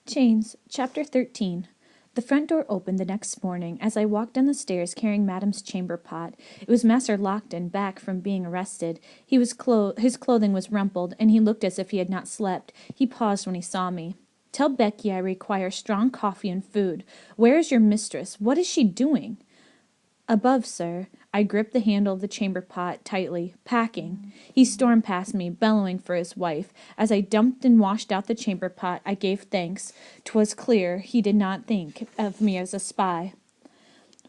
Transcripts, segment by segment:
Chains, Chapter 13. The front door opened the next morning as I walked down the stairs carrying Madam's chamber pot. It was Master Lockton, back from being arrested. His clothing was rumpled, and he looked as if he had not slept. He paused when he saw me. "Tell Becky I require strong coffee and food. Where is your mistress? What is she doing?" "Above, sir." I gripped the handle of the chamber pot tightly. "Packing." He stormed past me, bellowing for his wife. As I dumped and washed out the chamber pot, I gave thanks. 'Twas clear he did not think of me as a spy.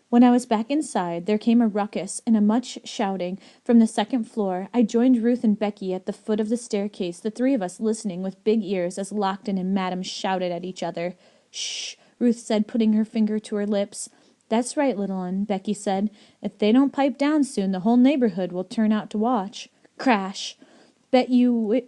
When I was back inside, there came a ruckus and much shouting from the second floor. I joined Ruth and Becky at the foot of the staircase, the three of us listening with big ears as Lockton and Madam shouted at each other. "Shh," Ruth said, putting her finger to her lips. "That's right, little un," Becky said. "If they don't pipe down soon, the whole neighborhood will turn out to watch." Crash! Bet you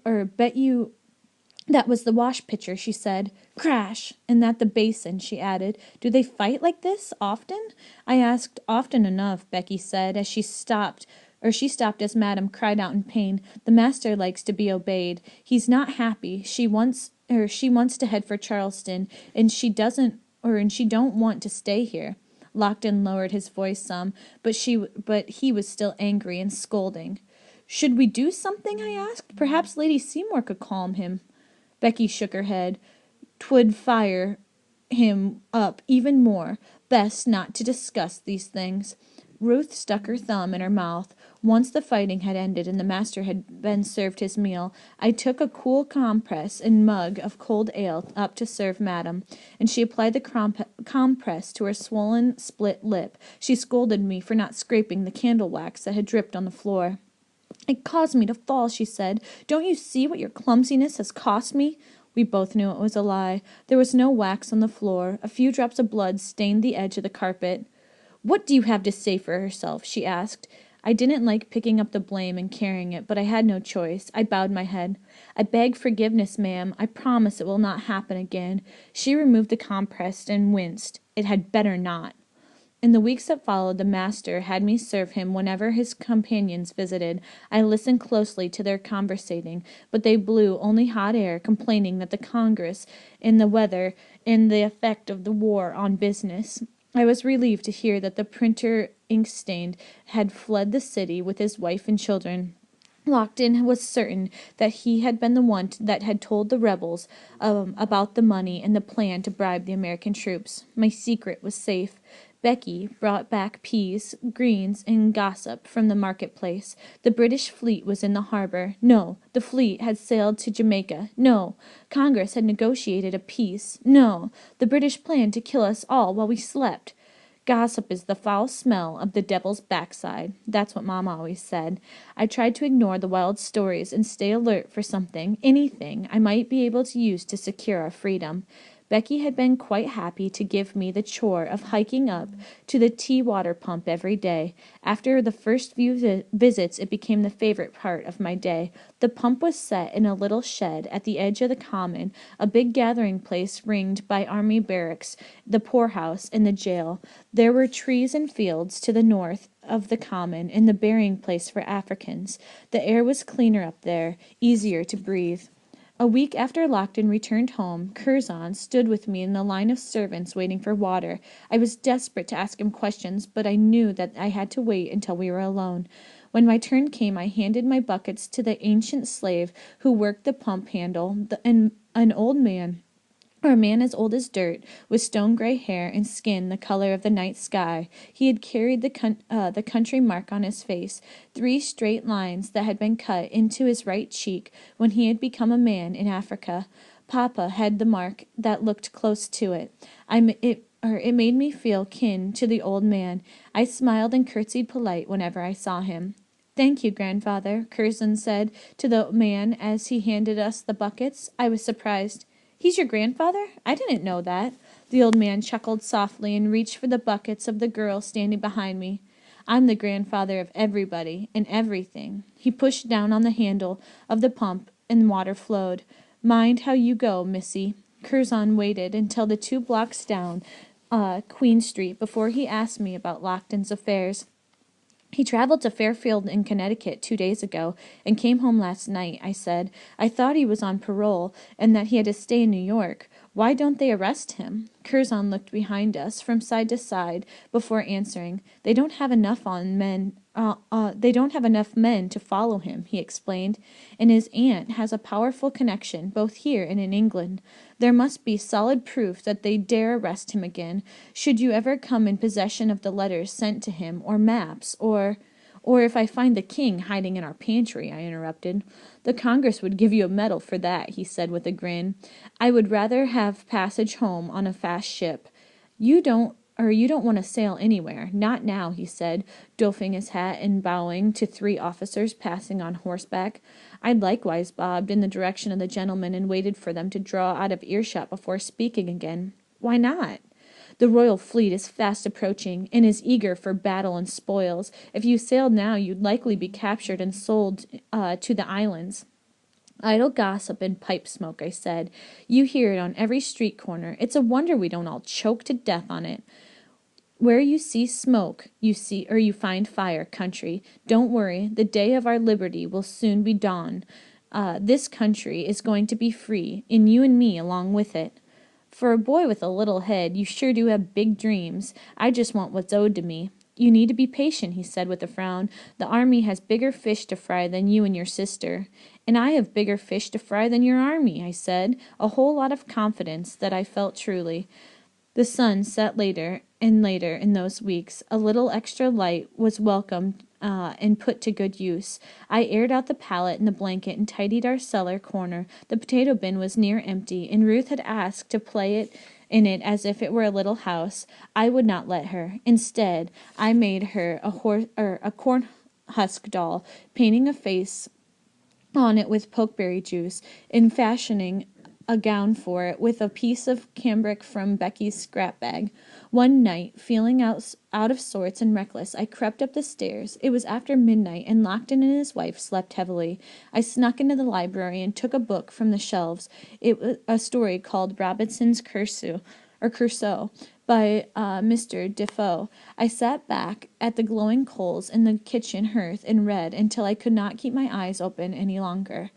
that was the wash pitcher," she said. Crash! "And that the basin," she added. "Do they fight like this often?" I asked. "Often enough," Becky said, as she stopped as Madam cried out in pain. "The master likes to be obeyed. He's not happy. She wants to head for Charleston, and she don't want to stay here." Lockton lowered his voice some, but he was still angry and scolding. "Should we do something?" I asked. "Perhaps Lady Seymour could calm him." Becky shook her head. "'Twould fire him up even more. Best not to discuss these things." Ruth stuck her thumb in her mouth. Once the fighting had ended and the master had been served his meal, I took a cool compress and mug of cold ale up to serve Madam, and she applied the compress to her swollen, split lip. She scolded me for not scraping the candle wax that had dripped on the floor. "It caused me to fall," she said. "Don't you see what your clumsiness has cost me?" We both knew it was a lie. There was no wax on the floor. A few drops of blood stained the edge of the carpet. "What do you have to say for herself?" she asked. I didn't like picking up the blame and carrying it, but I had no choice. I bowed my head. "I beg forgiveness, ma'am. I promise it will not happen again." She removed the compress and winced. "It had better not." In the weeks that followed, the master had me serve him whenever his companions visited. I listened closely to their conversating, but they blew only hot air, complaining that the Congress and the weather and the effect of the war on business. I was relieved to hear that the printer, ink-stained, had fled the city with his wife and children. Lockton was certain that he had been the one that had told the rebels about the money and the plan to bribe the American troops. My secret was safe. Becky brought back peas, greens, and gossip from the marketplace. The British fleet was in the harbor. No, the fleet had sailed to Jamaica. No, Congress had negotiated a peace. No, the British planned to kill us all while we slept. Gossip is the foul smell of the devil's backside. That's what Mom always said. I tried to ignore the wild stories and stay alert for something, anything, I might be able to use to secure our freedom. Becky had been quite happy to give me the chore of hiking up to the tea-water pump every day. After the first few visits, it became the favorite part of my day. The pump was set in a little shed at the edge of the common, a big gathering place ringed by army barracks, the poorhouse, and the jail. There were trees and fields to the north of the common, and the burying place for Africans. The air was cleaner up there, easier to breathe. A week after Lockton returned home, Curzon stood with me in the line of servants waiting for water. I was desperate to ask him questions, but I knew that I had to wait until we were alone. When my turn came, I handed my buckets to the ancient slave who worked the pump handle, an old man, or a man as old as dirt, with stone-gray hair and skin the color of the night sky. He had carried the country mark on his face, 3 straight lines that had been cut into his right cheek when he had become a man in Africa. Papa had the mark that looked close to it. It made me feel kin to the old man. I smiled and curtsied polite whenever I saw him. "Thank you, grandfather," Curzon said to the man as he handed us the buckets. I was surprised. "He's your grandfather? I didn't know that." The old man chuckled softly and reached for the buckets of the girl standing behind me. "I'm the grandfather of everybody and everything." He pushed down on the handle of the pump and water flowed. "Mind how you go, missy." Curzon waited until the 2 blocks down Queen Street before he asked me about Lockton's affairs. He traveled to Fairfield in Connecticut 2 days ago and came home last night, I said. I thought he was on parole and that he had to stay in New York. Why don't they arrest him? Curzon looked behind us from side to side before answering. They don't have enough men to follow him, he explained, and his aunt has a powerful connection both here and in England. There must be solid proof that they dare arrest him again. Should you ever come in possession of the letters sent to him, or maps, or if I find the king hiding in our pantry, I interrupted. The Congress would give you a medal for that, he said with a grin. I would rather have passage home on a fast ship. You don't want to sail anywhere. Not now, he said, doffing his hat and bowing to 3 officers passing on horseback. I likewise bobbed in the direction of the gentlemen and waited for them to draw out of earshot before speaking again. Why not? The royal fleet is fast approaching, and is eager for battle and spoils. If you sailed now, you'd likely be captured and sold to the islands. Idle gossip and pipe smoke, I said. You hear it on every street corner. It's a wonder we don't all choke to death on it. Where you see smoke, you find fire, country. Don't worry, the day of our liberty will soon be dawn. This country is going to be free, and you and me along with it. For a boy with a little head, you sure do have big dreams. I just want what's owed to me. You need to be patient, he said with a frown. The army has bigger fish to fry than you and your sister. And I have bigger fish to fry than your army, I said, a whole lot of confidence that I felt truly. The sun set later and later in those weeks. A little extra light was welcomed and put to good use. I aired out the pallet and the blanket and tidied our cellar corner. The potato bin was near empty, and Ruth had asked to play in it as if it were a little house. I would not let her. Instead, I made her a corn husk doll, painting a face on it with pokeberry juice, and fashioning a gown for it with a piece of cambric from Becky's scrap bag. One night, feeling out of sorts and reckless, I crept up the stairs. It was after midnight, and Lockton and his wife slept heavily. I snuck into the library and took a book from the shelves. It was a story called Robinson's Crusoe, by Mr. Defoe. I sat back at the glowing coals in the kitchen hearth and read until I could not keep my eyes open any longer.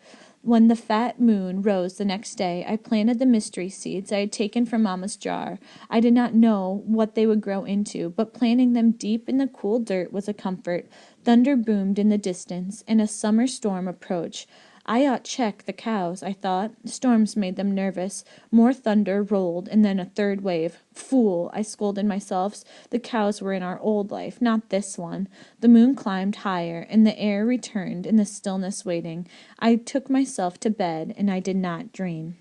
When the fat moon rose the next day, I planted the mystery seeds I had taken from Mamma's jar. I did not know what they would grow into, but planting them deep in the cool dirt was a comfort. Thunder boomed in the distance, and a summer storm approached. I ought check the cows, I thought. Storms made them nervous. More thunder rolled, and then a third wave. Fool, I scolded myself. The cows were in our old life, not this one. The moon climbed higher, and the air returned in the stillness waiting. I took myself to bed, and I did not dream.